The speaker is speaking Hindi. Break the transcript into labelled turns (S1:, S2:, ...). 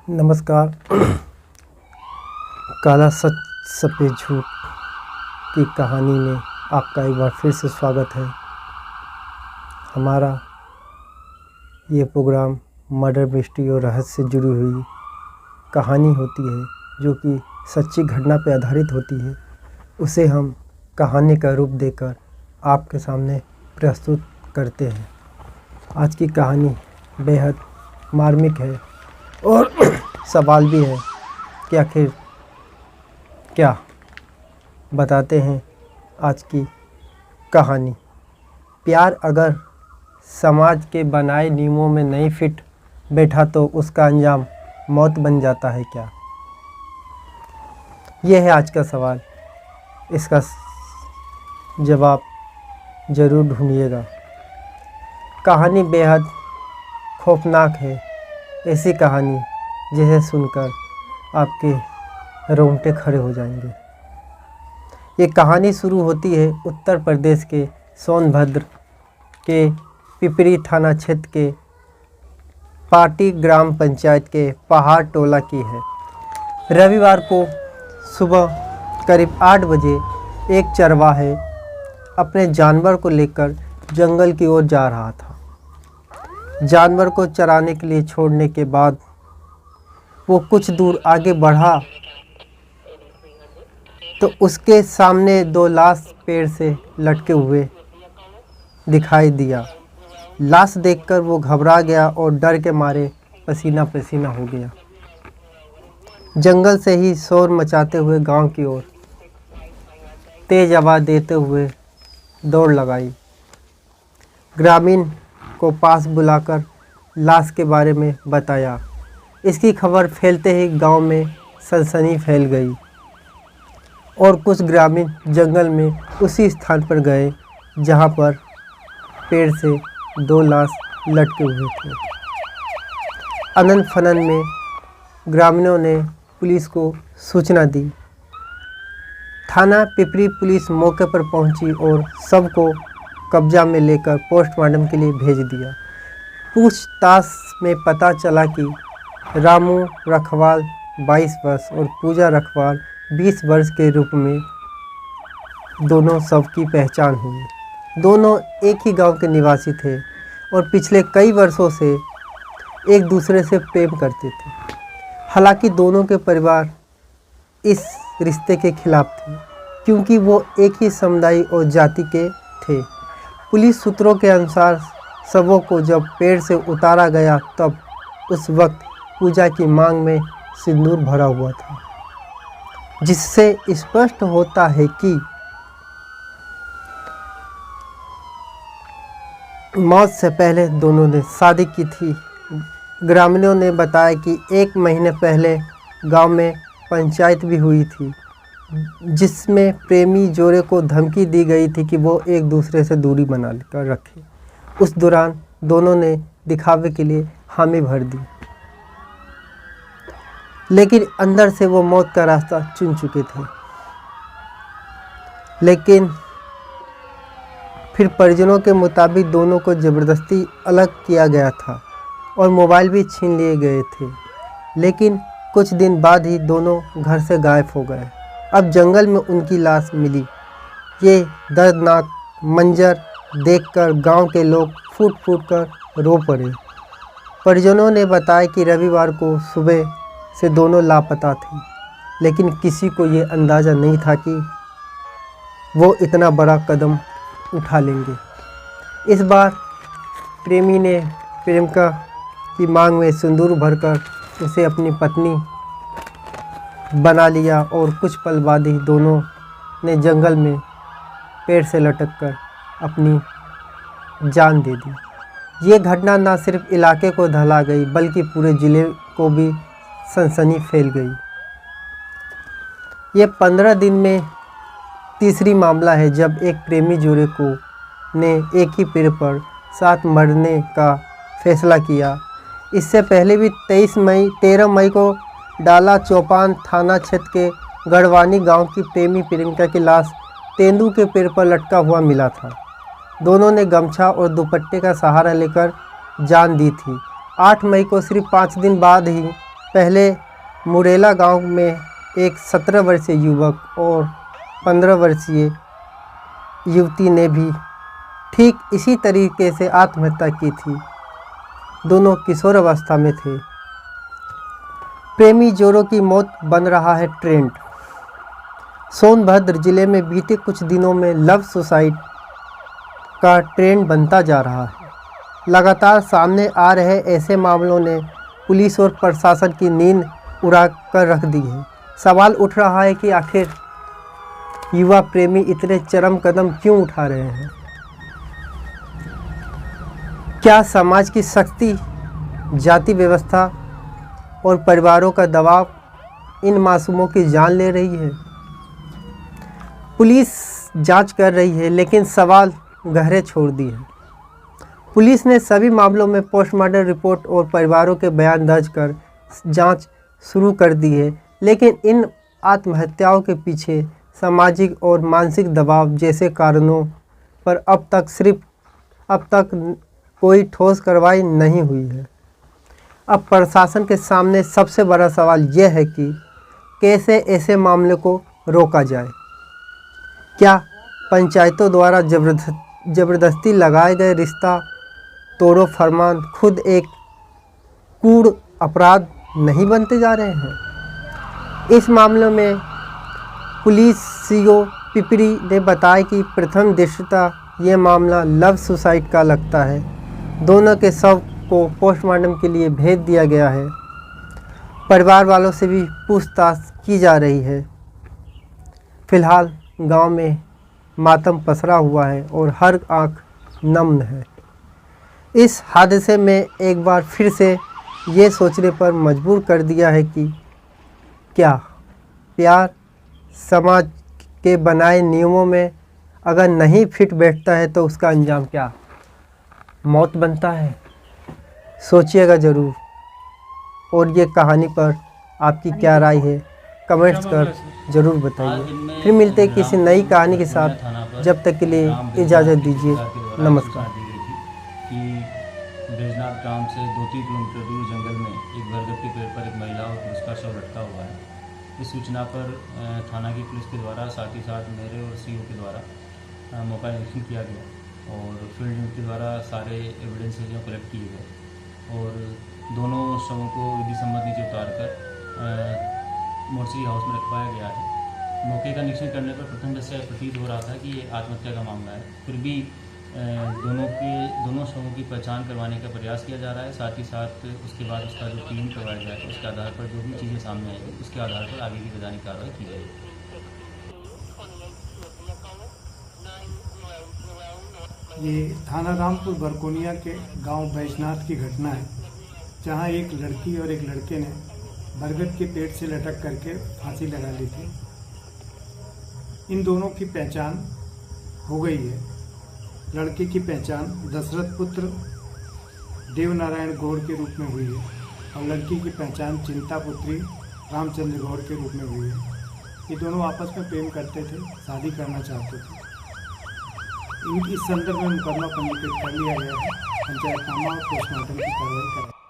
S1: नमस्कार। काला सच सफ़ेद झूठ की कहानी में आपका एक बार फिर से स्वागत है। हमारा ये प्रोग्राम मर्डर मिस्ट्री और रहस्य से जुड़ी हुई कहानी होती है जो कि सच्ची घटना पर आधारित होती है। उसे हम कहानी का रूप देकर आपके सामने प्रस्तुत करते हैं। आज की कहानी बेहद मार्मिक है और सवाल भी है कि आखिर क्या। बताते हैं आज की कहानी। प्यार अगर समाज के बनाए नियमों में नहीं फिट बैठा तो उसका अंजाम मौत बन जाता है क्या? यह है आज का सवाल। इसका जवाब ज़रूर ढूंढिएगा। कहानी बेहद खौफनाक है। ऐसी कहानी जिसे सुनकर आपके रोंगटे खड़े हो जाएंगे। ये कहानी शुरू होती है उत्तर प्रदेश के सोनभद्र के पिपरी थाना क्षेत्र के पाटी ग्राम पंचायत के पहाड़ टोला की है। रविवार को सुबह करीब 8 बजे एक चरवाहे अपने जानवर को लेकर जंगल की ओर जा रहा था। जानवर को चराने के लिए छोड़ने के बाद वो कुछ दूर आगे बढ़ा तो उसके सामने 2 लाश पेड़ से लटके हुए दिखाई दिया। लाश देखकर वो घबरा गया और डर के मारे पसीना पसीना हो गया। जंगल से ही शोर मचाते हुए गांव की ओर तेज आवाज़ देते हुए दौड़ लगाई। ग्रामीण को पास बुलाकर लाश के बारे में बताया। इसकी खबर फैलते ही गांव में सनसनी फैल गई और कुछ ग्रामीण जंगल में उसी स्थान पर गए जहां पर पेड़ से 2 लाश लटके हुए थे। अनन फनन में ग्रामीणों ने पुलिस को सूचना दी। थाना पिपरी पुलिस मौके पर पहुंची और शव को कब्जा में लेकर पोस्टमार्टम के लिए भेज दिया। पूछताछ में पता चला कि रामू रखवाल 22 वर्ष और पूजा रखवाल 20 वर्ष के रूप में दोनों शव की पहचान हुई। दोनों एक ही गांव के निवासी थे और पिछले कई वर्षों से एक दूसरे से प्रेम करते थे। हालांकि दोनों के परिवार इस रिश्ते के खिलाफ थे क्योंकि वो एक ही समुदाय और जाति के थे। पुलिस सूत्रों के अनुसार शवों को जब पेड़ से उतारा गया तब उस वक्त पूजा की मांग में सिंदूर भरा हुआ था, जिससे स्पष्ट होता है कि मौत से पहले दोनों ने शादी की थी। ग्रामीणों ने बताया कि 1 महीने पहले गांव में पंचायत भी हुई थी जिसमें प्रेमी जोड़े को धमकी दी गई थी कि वो एक दूसरे से दूरी बना कर रखे। उस दौरान दोनों ने दिखावे के लिए हामी भर दी, लेकिन अंदर से वो मौत का रास्ता चुन चुके थे। लेकिन फिर परिजनों के मुताबिक दोनों को ज़बरदस्ती अलग किया गया था और मोबाइल भी छीन लिए गए थे। लेकिन कुछ दिन बाद ही दोनों घर से गायब हो गए। अब जंगल में उनकी लाश मिली। ये दर्दनाक मंजर देखकर गांव के लोग फूट फूट कर रो पड़े। परिजनों ने बताया कि रविवार को सुबह से दोनों लापता थे, लेकिन किसी को ये अंदाज़ा नहीं था कि वो इतना बड़ा कदम उठा लेंगे। इस बार प्रेमी ने प्रेमिका की मांग में सिंदूर भरकर उसे अपनी पत्नी बना लिया और कुछ पल बाद ही दोनों ने जंगल में पेड़ से लटककर अपनी जान दे दी। ये घटना न सिर्फ इलाके को दहला गई बल्कि पूरे ज़िले को भी सनसनी फैल गई। ये 15 दिन में तीसरी मामला है जब एक प्रेमी जोड़े को ने एक ही पेड़ पर साथ मरने का फैसला किया। इससे पहले भी 13 मई को डाला चौपान थाना क्षेत्र के गढ़वानी गांव की प्रेमी प्रेमिका की लाश तेंदू के पेड़ पर लटका हुआ मिला था। दोनों ने गमछा और दुपट्टे का सहारा लेकर जान दी थी। 8 मई को सिर्फ 5 दिन बाद ही पहले मुरेला गांव में एक 17 वर्षीय युवक और 15 वर्षीय युवती ने भी ठीक इसी तरीके से आत्महत्या की थी। दोनों किशोर अवस्था में थे। प्रेमी जोड़ों की मौत बन रहा है ट्रेंड। सोनभद्र जिले में बीते कुछ दिनों में लव सुसाइड का ट्रेंड बनता जा रहा है। लगातार सामने आ रहे ऐसे मामलों ने पुलिस और प्रशासन की नींद उड़ा कर रख दी है। सवाल उठ रहा है कि आखिर युवा प्रेमी इतने चरम कदम क्यों उठा रहे हैं? क्या समाज की शक्ति, जाति व्यवस्था और परिवारों का दबाव इन मासूमों की जान ले रही है? पुलिस जांच कर रही है, लेकिन सवाल गहरे छोड़ दिए हैं। पुलिस ने सभी मामलों में पोस्टमार्टम रिपोर्ट और परिवारों के बयान दर्ज कर जांच शुरू कर दी है, लेकिन इन आत्महत्याओं के पीछे सामाजिक और मानसिक दबाव जैसे कारणों पर अब तक कोई ठोस कार्रवाई नहीं हुई है। अब प्रशासन के सामने सबसे बड़ा सवाल यह है कि कैसे ऐसे मामले को रोका जाए। क्या पंचायतों द्वारा जबरदस्ती लगाए गए रिश्ता तोड़ो फरमान खुद एक कूड़ अपराध नहीं बनते जा रहे हैं? इस मामले में पुलिस सीओ पिपरी ने बताया कि प्रथम दृष्टया ये मामला लव सुसाइड का लगता है। दोनों के शव को पोस्टमार्टम के लिए भेज दिया गया है। परिवार वालों से भी पूछताछ की जा रही है। फिलहाल गांव में मातम पसरा हुआ है और हर आंख नम है। इस हादसे में एक बार फिर से ये सोचने पर मजबूर कर दिया है कि क्या प्यार समाज के बनाए नियमों में अगर नहीं फिट बैठता है तो उसका अंजाम क्या मौत बनता है? सोचिएगा ज़रूर। और ये कहानी पर आपकी क्या राय है कमेंट्स कर ज़रूर बताइए। फिर मिलते हैं किसी नई कहानी के साथ। जब तक के लिए इजाज़त दीजिए। नमस्कार।
S2: ब्रजनाथ गांव से 2-3 किलोमीटर दूर जंगल में एक बरगद के पेड़ पर एक महिला और पुरुष का शव लटका हुआ है। इस सूचना पर थाना की पुलिस के द्वारा साथ ही साथ मेरे और सीओ के द्वारा मौका निरीक्षण किया गया और फील्ड यूनिट के द्वारा सारे एविडेंसेज जो कलेक्ट किए गए और दोनों शवों को विधि सम्मत नीचे उतार कर मोर्चरी हाउस में रखवाया गया है। मौके का निरीक्षण करने पर प्रथम दृष्टया प्रतीत हो रहा था कि ये आत्महत्या का मामला है। फिर भी दोनों शवों की पहचान करवाने का प्रयास किया जा रहा है। साथ ही साथ उसके बाद उसका जो टीम करवाया जाएगा उसके आधार पर जो भी चीज़ें सामने आएंगी उसके आधार पर आगे की वैधानिक कार्रवाई की जाएगी।
S3: ये थाना रामपुर बरकोनिया के गांव बैजनाथ की घटना है, जहां एक लड़की और एक लड़के ने बरगद के पेड़ से लटक करके फांसी लगा ली थी। इन दोनों की पहचान हो गई है। लड़के की पहचान दशरथ पुत्र देवनारायण गौड़ के रूप में हुई है और लड़की की पहचान चिंता पुत्री रामचंद्र गौड़ के रूप में हुई है। ये दोनों आपस में प्रेम करते थे, शादी करना चाहते थे। इस संदर्भ में मुकदमा पंजीकृत कर लिया गया है। पंचायतनामा और पोस्टमार्टम की कार्रवाई कराई।